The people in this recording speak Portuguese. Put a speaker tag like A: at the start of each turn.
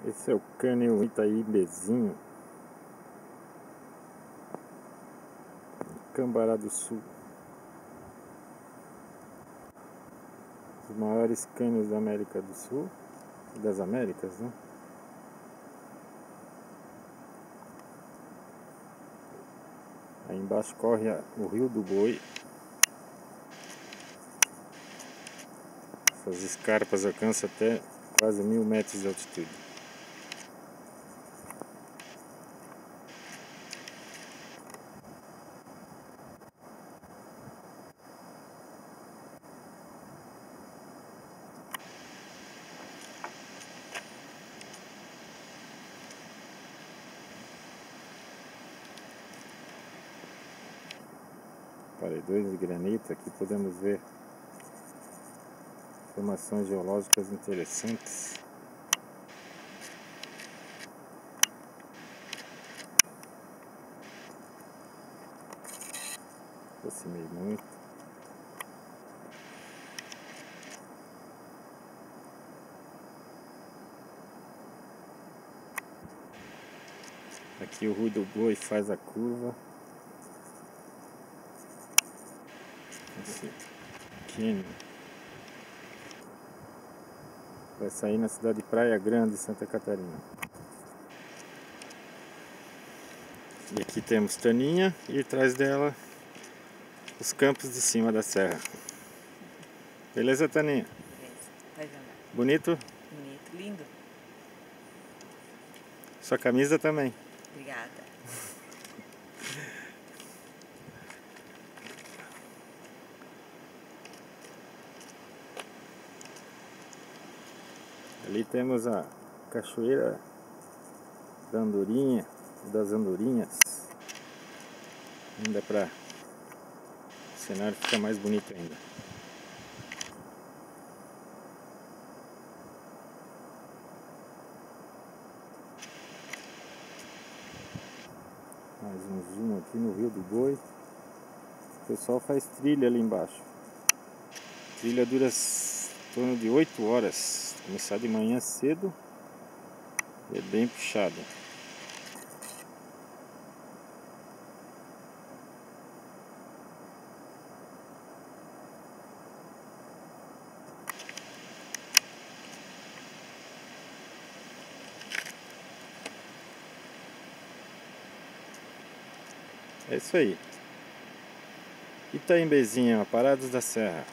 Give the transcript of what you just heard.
A: Esse é o cânion Itaimbezinho, Cambará do Sul. Os maiores cânions da América do Sul, das Américas, né? Aí embaixo corre o Rio do Boi. Essas escarpas alcançam até quase 1000 metros de altitude. Paredões de granito, aqui podemos ver formações geológicas interessantes. Aproximei muito. Aqui o Rio do Boi faz a curva. Esse cânion vai sair na cidade de Praia Grande, Santa Catarina. E aqui temos Taninha e atrás dela os campos de cima da serra. Beleza, Taninha?
B: Beleza.
A: Bonito?
B: Bonito, lindo.
A: Sua camisa também.
B: Obrigada.
A: Ali temos a cachoeira da Andorinha, das Andorinhas. Ainda para o cenário ficar mais bonito ainda. Mais um zoom aqui no Rio do Boi. O pessoal faz trilha ali embaixo. A trilha dura em torno de 8 horas. Começar de manhã cedo. É bem puxado. É isso aí. Itaimbezinho, Parados da Serra.